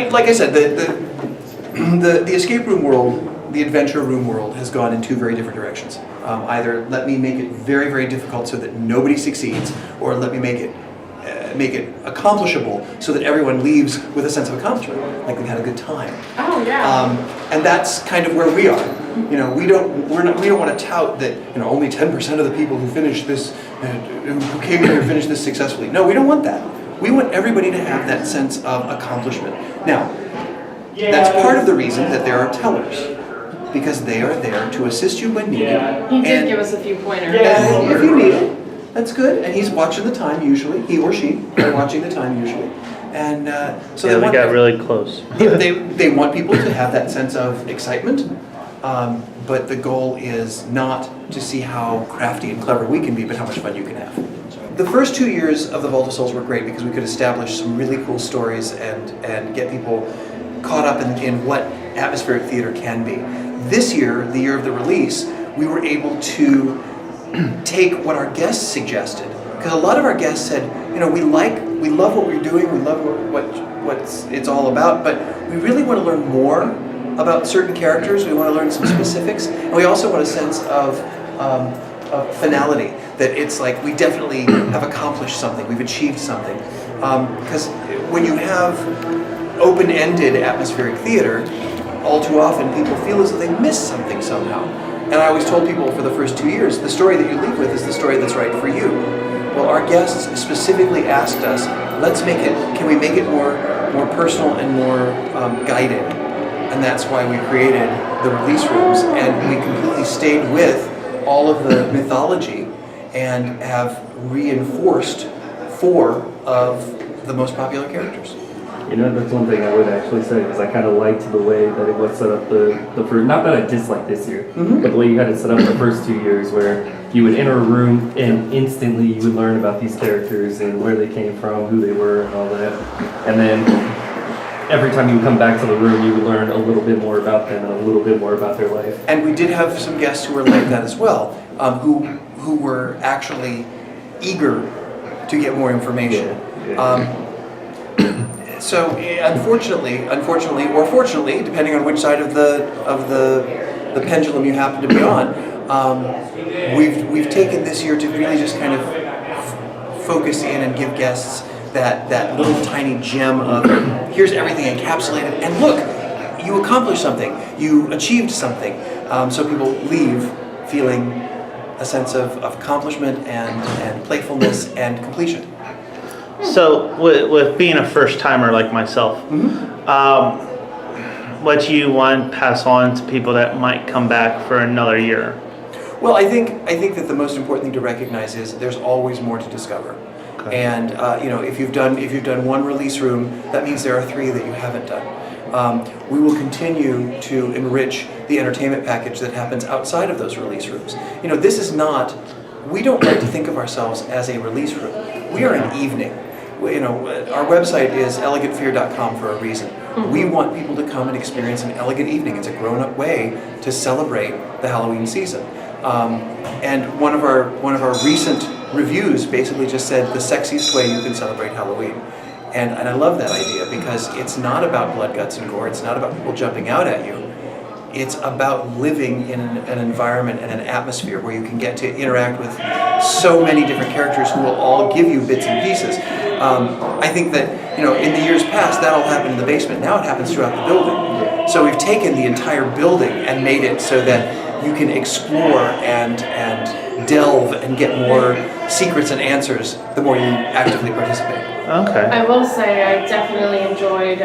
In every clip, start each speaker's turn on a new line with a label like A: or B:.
A: mean, like I said, the escape room world, the adventure room world has gone in two very different directions. Either let me make it very, very difficult so that nobody succeeds, or let me make it accomplishable so that everyone leaves with a sense of accomplishment, like they had a good time.
B: Oh yeah.
A: And that's kind of where we are. You know, we don't want to tout that, you know, only 10% of the people who finish this, who came here finished this successfully. No, we don't want that. We want everybody to have that sense of accomplishment. Now, that's part of the reason that there are tellers, because they are there to assist you when needed.
B: He did give us a few pointers.
A: And if you need it, that's good. And he's watching the time usually. He or she are watching the time usually. And so
C: yeah, we got really close.
A: they want people to have that sense of excitement, but the goal is not to see how crafty and clever we can be, but how much fun you can have. The first 2 years of the Vault of Souls were great because we could establish some really cool stories and get people caught up in what atmospheric theater can be. This year, the year of the release, we were able to take what our guests suggested, because a lot of our guests said, you know, we love what we're doing, we love what it's all about, but we really want to learn more about certain characters. We want to learn some specifics, and we also want a sense of finality, that it's like we definitely have accomplished something, we've achieved something. Because when you have open-ended atmospheric theater, all too often people feel as though they missed something somehow. And I always told people for the first 2 years, the story that you leave with is the story that's right for you. Well, our guests specifically asked us, can we make it more personal and more guided? And that's why we created the release rooms, and we completely stayed with all of the mythology and have reinforced 4 of the most popular characters.
D: You know, that's one thing I would actually say, is I kind of liked the way that it was set up the first, not that I disliked this year, but the way you had it set up the first 2 years, where you would enter a room and instantly you would learn about these characters and where they came from, who they were, and all that. And then every time you would come back to the room, you would learn a little bit more about them and a little bit more about their life. And
A: we did have some guests who were like that as well, who were actually eager to get more information. So unfortunately, or fortunately, depending on which side of the pendulum you happen to be on, we've taken this year to really just kind of focus in and give guests that little tiny gem of here's everything encapsulated, and look, you accomplished something, you achieved something, so people leave feeling a sense of accomplishment and playfulness and completion.
C: So with being a first timer like myself, what do you want to pass on to people that might come back for another year?
A: Well, I think that the most important thing to recognize is there's always more to discover. Okay. And you know, if you've done one release room, that means there are 3 that you haven't done. We will continue to enrich the entertainment package that happens outside of those release rooms. You know, this is not. We don't like to think of ourselves as a release room. We are an evening. You know, our website is elegantfear.com for a reason. We want people to come and experience an elegant evening. It's a grown-up way to celebrate the Halloween season. And one of our recent reviews basically just said the sexiest way you can celebrate Halloween. And I love that idea, because it's not about blood, guts, and gore. It's not about people jumping out at you. It's about living in an environment and an atmosphere where you can get to interact with so many different characters who will all give you bits and pieces. I think that, you know, in the years past, that all happened in the basement. Now it happens throughout the building. So we've taken the entire building and made it so that you can explore and delve and get more secrets and answers the more you actively participate.
C: Okay.
B: I will say I definitely enjoyed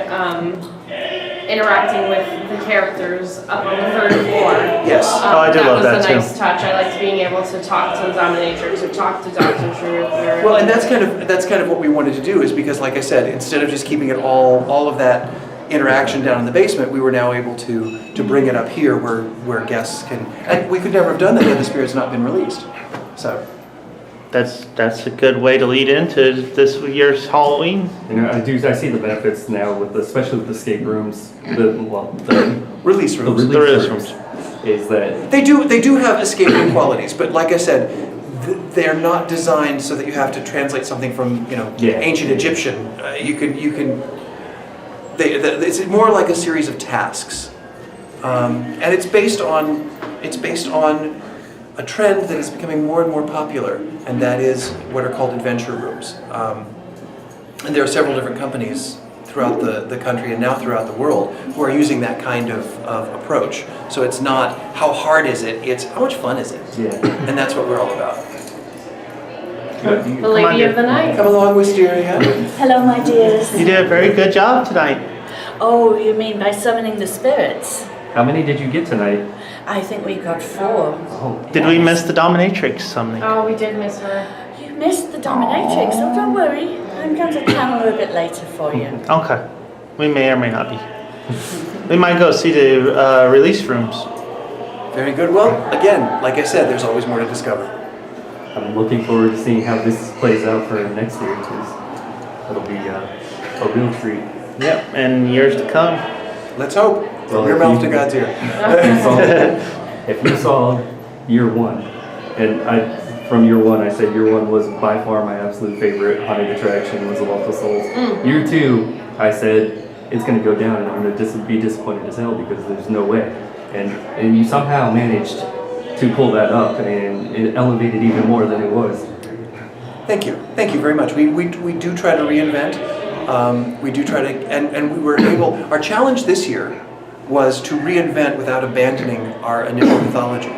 B: interacting with the characters up on the 3rd floor.
A: Yes.
C: I do love that too.
B: That was a nice touch. I liked being able to talk to the Dominatrix, to talk to Dr. Truth.
A: Well, and that's kind of what we wanted to do, is because, like I said, instead of just keeping it all of that interaction down in the basement, we were now able to bring it up here where guests can, and we could never have done that had the spirits not been released. So
C: that's a good way to lead into this year's Halloween.
D: You know, I see the benefits now especially with the escape rooms, the
A: release rooms.
D: The release rooms is that
A: they do have escaping qualities, but like I said, they're not designed so that you have to translate something from, you know, ancient Egyptian. You can it's more like a series of tasks, and it's based on a trend that is becoming more and more popular, and that is what are called adventure rooms. And there are several different companies throughout the country and now throughout the world who are using that kind of approach. So it's not how hard is it, it's how much fun is it?
D: Yeah.
A: And that's what we're all about.
B: The lady of the night.
A: Come along, Wisteria.
E: Hello, my dears.
C: You did a very good job tonight.
E: Oh, you mean by summoning the spirits?
D: How many did you get tonight?
E: I think we got 4.
D: Oh,
C: Did we miss the dominatrix something?
B: Oh, we did miss her.
E: You missed the dominatrix, so don't worry. I'm going to channel her a bit later for you.
C: Okay. We may or may not be. We might go see the release rooms.
A: Very good. Well, again, like I said, there's always more to discover.
D: I'm looking forward to seeing how this plays out for next year, because it'll be a real treat.
C: Yep, and years to come.
A: Let's hope. From
D: Well,
A: your
D: if
A: mouth
D: you-
A: to God's ear.
D: If you saw year 1, and from year 1, I said year 1 was by far my absolute favorite haunted attraction was the Vault of Souls. Year 2, I said it's going to go down and I'm going to be disappointed as hell because there's no way. And you somehow managed to pull that up and it elevated even more than it was.
A: Thank you. Thank you very much. We do try to reinvent. We do try to, and we were able, our challenge this year was to reinvent without abandoning our initial mythology.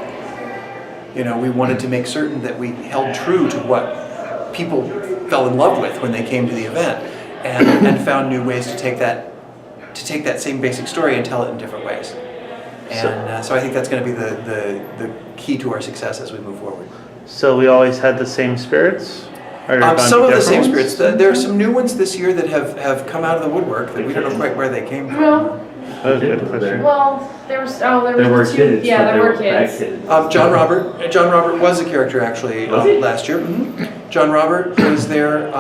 A: You know, we wanted to make certain that we held true to what people fell in love with when they came to the event, and found new ways to take that same basic story and tell it in different ways. And so I think that's going to be the key to our success as we move forward.
C: So we always had the same spirits? Or gonna
A: Some
C: be
A: of the
C: different
A: same
C: ones?
A: spirits. There are some new ones this year that have come out of the woodwork that we don't know quite where they came from.
B: Well,
C: That was a good question.
B: well, there was
D: There were
B: 2.
D: kids,
B: Yeah,
D: but
B: there
D: they
B: were
D: were bad
B: kids.
D: kids.
A: John Robert was a character actually
D: Was he?
A: last year. John Robert was there.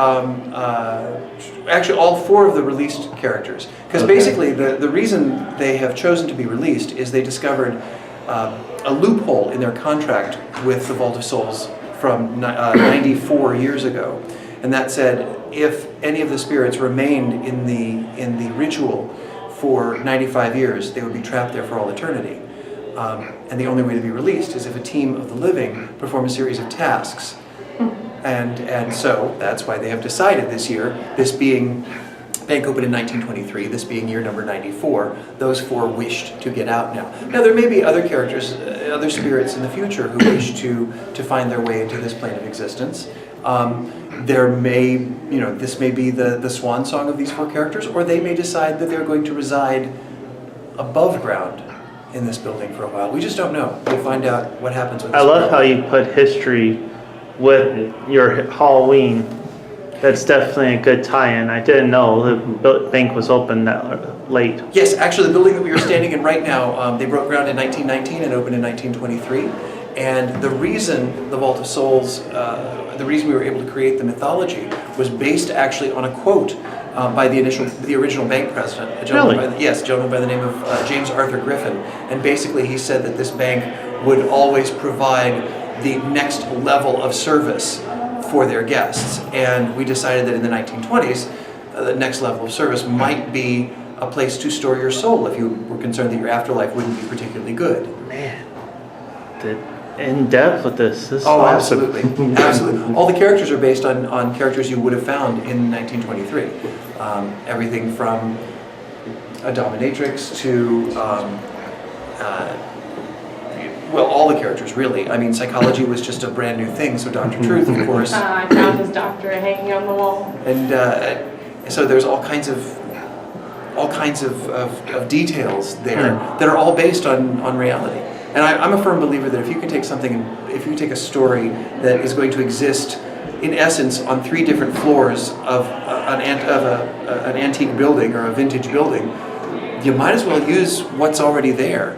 A: Actually, all 4 of the released characters. Because
D: Okay.
A: basically, the reason they have chosen to be released is they discovered a loophole in their contract with the Vault of Souls from 94 years ago, and that said if any of the spirits remained in the ritual for 95 years, they would be trapped there for all eternity. And the only way to be released is if a team of the living perform a series of tasks. And so that's why they have decided this year, this being bank opened in 1923, this being year number 94, those 4 wished to get out now. Now there may be other characters, other spirits in the future who wish to find their way into this plane of existence. There may, this may be the swan song of these 4 characters, or they may decide that they're going to reside above ground in this building for a while. We just don't know. We'll find out what happens with this.
C: I love how you put history with your Halloween. That's definitely a good tie-in. I didn't know the bank was open that late.
A: Yes, actually the building that we are standing in right now, they broke ground in 1919 and opened in 1923. And the reason the Vault of Souls, the reason we were able to create the mythology was based actually on a quote by the original bank president, a gentleman,
C: Really?
A: a gentleman by the name of James Arthur Griffin. And basically he said that this bank would always provide the next level of service for their guests. And we decided that in the 1920s, the next level of service might be a place to store your soul if you were concerned that your afterlife wouldn't be particularly good.
C: Man, in depth with this. This is
A: Oh,
C: awesome.
A: absolutely. Absolutely. All the characters are based on characters you would have found in 1923. Everything from a dominatrix to, well, all the characters, really. I mean, psychology was just a brand new thing, so Dr. Truth, of course.
B: I found his doctorate hanging on the wall.
A: And so there's all kinds of details there that are all based on reality. And I'm a firm believer that if you can take if you take a story that is going to exist in essence on 3 different floors of an antique building or a vintage building, you might as well use what's already there.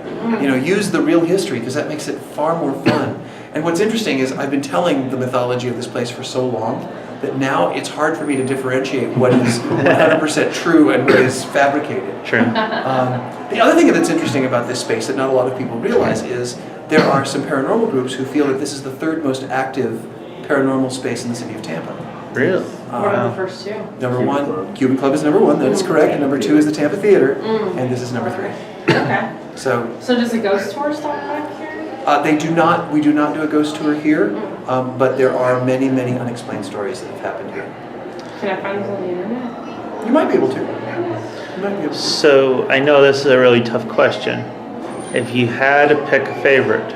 A: Use the real history, because that makes it far more fun. And what's interesting is I've been telling the mythology of this place for so long that now it's hard for me to differentiate what is 100% true and what is fabricated.
C: True.
A: The other thing that's interesting about this space that not a lot of people realize is there are some paranormal groups who feel that this is the 3rd most active paranormal space in the city of Tampa.
C: Really?
B: What are the first two?
A: Number
D: Cuban
A: one,
D: Club.
A: Cuban Club is number one, that is correct, and number two is the Tampa Theater, and this is number three.
B: Okay.
A: So
B: So does the ghost tour stop back here?
A: we do not do a ghost tour here, but there are many, many unexplained stories that have happened here.
B: Can I find this on the internet?
A: You might be able to. You might be able to.
C: So I know this is a really tough question. If you had to pick a favorite,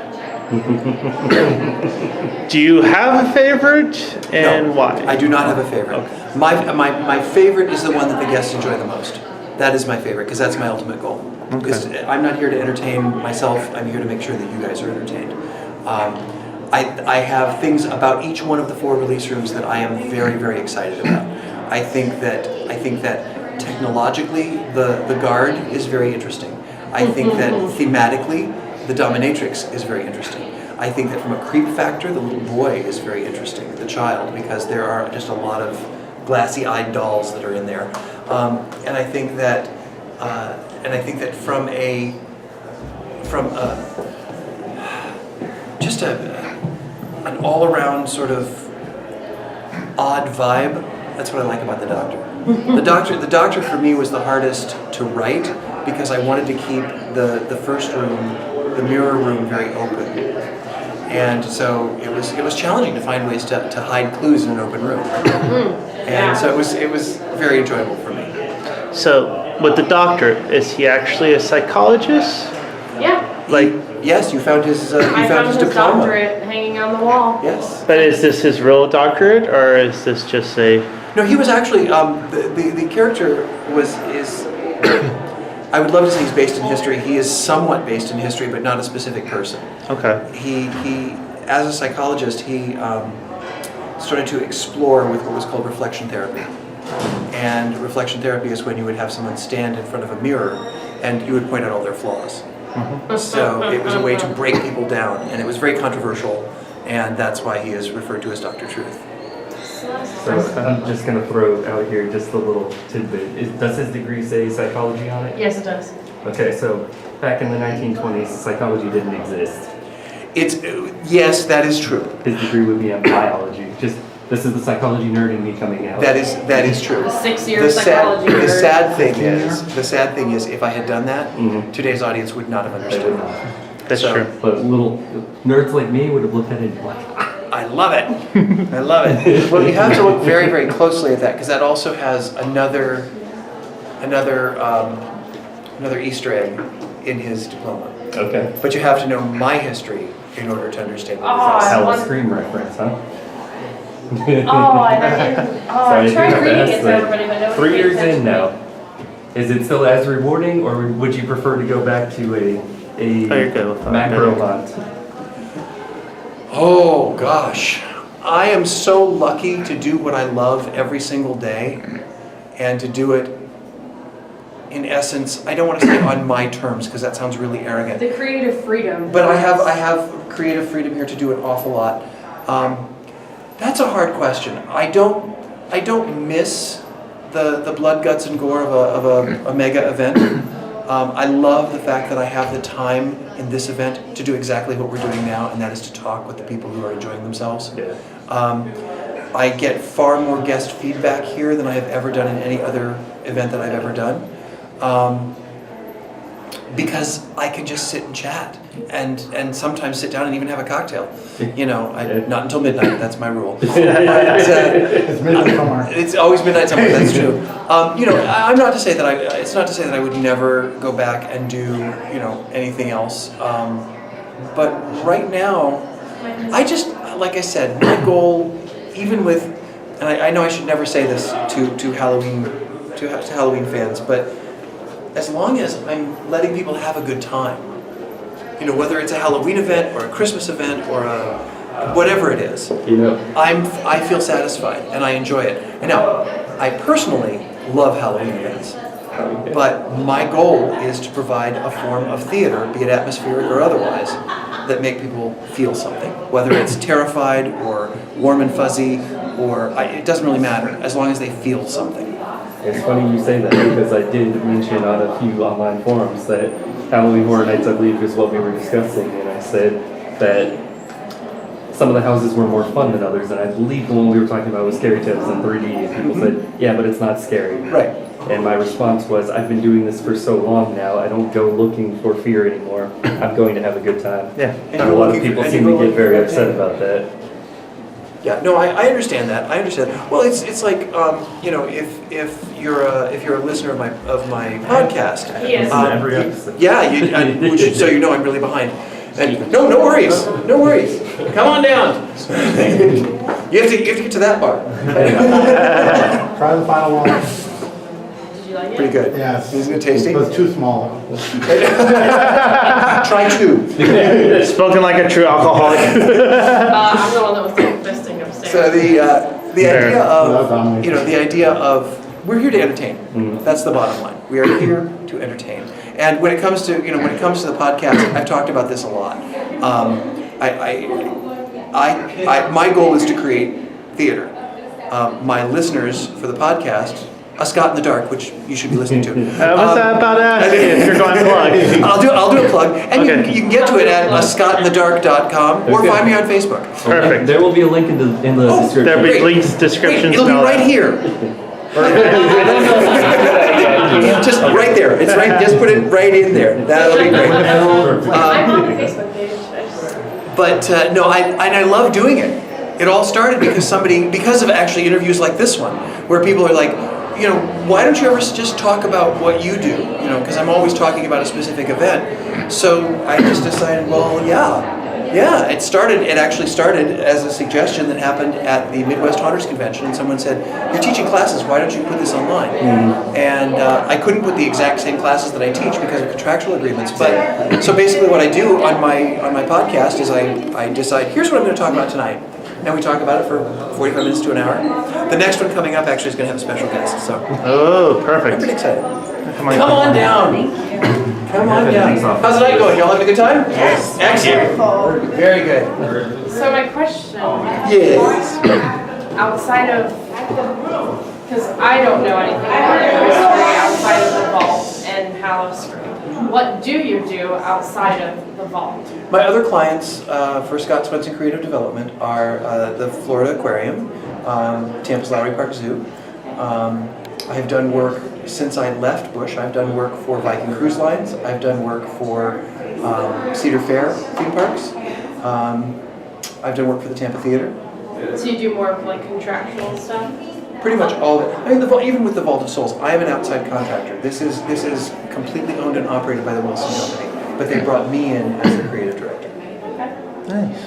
C: do you have a favorite and
A: No,
C: why?
A: I do not have a favorite.
C: Okay.
A: My favorite is the one that the guests enjoy the most. That is my favorite because that's my ultimate goal. Because I'm not here to entertain myself. I'm here to make sure that you guys are entertained. I have things about each one of the 4 release rooms that I am very, very excited about. I think that technologically the guard is very interesting. I think that thematically the dominatrix is very interesting. I think that from a creep factor, the little boy is very interesting, the child, because there are just a lot of glassy-eyed dolls that are in there. And I think that from an all-around sort of odd vibe, that's what I like about the Doctor. The Doctor for me was the hardest to write because I wanted to keep the first room, the mirror room, very open. And so it was challenging to find ways to hide clues in an open room. And so it was very enjoyable for me.
C: So with the Doctor, is he actually a psychologist?
B: Yeah.
C: Like,
A: Yes, you found his
B: I found his
A: diploma.
B: doctorate hanging on the wall.
A: Yes.
C: but is this his real doctorate or is this just a?
A: No, he was actually the character is. I would love to say he's based in history. He is somewhat based in history, but not a specific person.
C: Okay.
A: He as a psychologist, he started to explore with what was called reflection therapy. And reflection therapy is when you would have someone stand in front of a mirror and you would point out all their flaws. So it was a way to break people down, and it was very controversial, and that's why he is referred to as Dr. Truth.
D: So I'm just going to throw out here just a little tidbit. Does his degree say psychology on it?
B: Yes, it does.
D: Okay, so back in the 1920s, psychology didn't exist.
A: Yes, that is true.
D: His degree would be in biology. This is the psychology nerd in me coming out.
A: That is true.
B: The 6-year psychology
A: The
B: nerd.
A: sad thing is, if I had done that, today's audience would not have
D: They
A: understood.
D: would not.
C: That's
A: So-
C: true.
D: But little nerds like me would have looked at it and been like,
A: I love it. I love it. Well, you have to look very, very closely at that because that also has another Easter egg in his diploma.
D: okay.
A: But you have to know my history in order to understand what
B: Oh,
A: it is.
B: I
D: Hell,
B: want-
D: a Scream reference, huh?
B: Oh, I didn't. Oh,
D: Sorry,
B: I tried
D: do
B: reading
D: have to
B: it
D: ask,
B: to everybody, but nobody
D: 3
B: paid
D: years
B: attention
D: in
B: to
D: now,
B: me.
D: is it still as rewarding, or would you prefer to go back to a
C: you're good with that.
D: macro hunt?
A: Oh gosh, I am so lucky to do what I love every single day, and to do it in essence. I don't want to say on my terms because that sounds really arrogant.
B: The creative freedom.
A: But I have creative freedom here to do an awful lot. That's a hard question. I don't miss the blood, guts, and gore of a mega event. I love the fact that I have the time in this event to do exactly what we're doing now, and that is to talk with the people who are enjoying themselves.
D: Yeah.
A: I get far more guest feedback here than I have ever done in any other event that I've ever done. Because I can just sit and chat and sometimes sit down and even have a cocktail. You know, not until midnight, that's my rule. But,
F: It's midnight somewhere.
A: it's always midnight somewhere, that's true. You know, it's not to say that I would never go back and do, you know, anything else. But right now, I just, like I said, my goal, even with, and I know I should never say this to Halloween fans, but as long as I'm letting people have a good time, you know, whether it's a Halloween event or a Christmas event or whatever it is,
D: You know,
A: I feel satisfied and I enjoy it. And now, I personally love Halloween events, but my goal is to provide a form of theater, be it atmospheric or otherwise, that make people feel something, whether it's terrified or warm and fuzzy, or it doesn't really matter, as long as they feel something.
D: it's funny you say that because I did mention on a few online forums that Halloween Horror Nights, I believe, is what we were discussing, and I said that some of the houses were more fun than others, and I believe the one we were talking about was Scary Tales in 3D, and people said, yeah, but it's not scary.
A: Right.
D: And my response was, I've been doing this for so long now, I don't go looking for fear anymore. I'm going to have a good time.
C: Yeah.
D: And a lot of people seem to get very upset about that.
A: Yeah, no, I understand that. I understand. Well, it's like you know, if you're a listener of my podcast,
B: He is.
D: Every episode.
A: yeah, so you know I'm really behind. And no worries, no worries. Come on down. You have to get to that part.
F: Try the final one.
B: Did you like it?
A: Pretty good.
F: Yes.
A: Isn't it tasty?
F: It was too small.
A: Try two.
C: Spoken like a true alcoholic.
B: I'm the one that was doing fisting upstairs.
A: So the idea of
F: Fair.
A: the idea of we're here to entertain. That's the bottom line. We are here to entertain. And when it comes to the podcast, I've talked about this a lot. My goal is to create theater. My listeners for the podcast, A Scott in the Dark, which you should be listening to.
C: What's that about asking if you're going to plug?
A: I'll do a plug, and
C: Okay.
A: you can get to it at ascottinthedark.com or
D: Okay.
A: find me on Facebook.
C: Perfect.
D: There will be a link in the description.
C: There'll be
A: Great.
C: links,
A: Great,
C: descriptions,
A: it'll
C: and
A: be
C: all
A: right
C: that.
A: here. Just right there. It's right. Just put it right in there. That'll be great.
B: I'm on the Facebook page.
A: But no, I love doing it. It all started because of actually interviews like this one, where people are like, you know, why don't you ever just talk about what you do? You know, because I'm always talking about a specific event. So I just decided, well, yeah. It actually started as a suggestion that happened at the Midwest Haunters Convention, and someone said, "You're teaching classes. Why don't you put this online?" And I couldn't put the exact same classes that I teach because of contractual agreements. But so basically, what I do on my podcast is I decide, here's what I'm going to talk about tonight. And we talk about it for 45 minutes to an hour. The next one coming up actually is going to have a special guest, so
C: Oh,
A: I'm
C: perfect.
A: pretty excited.
C: Come on.
A: Come on down. Come on down. How's the night going? Y'all having a good time?
B: Yes.
A: Excellent. Very good.
B: So my question,
A: Yes.
B: outside of, because I don't know anything about your history outside of the vault and Hallows Street. What do you do outside of the vault?
A: My other clients for Scott Swenson Creative Development are the Florida Aquarium, Tampa's Lowry Park Zoo. I've done work since I left Bush. I've done work for Viking Cruise Lines. I've done work for Cedar Fair theme parks. I've done work for the Tampa Theater.
B: So you do more of like contractual stuff?
A: Pretty much all of it. I mean, even with the Vault of Souls, I am an outside contractor. This is completely owned and operated by the Wilson Company, but they brought me in as the creative director.
C: Nice.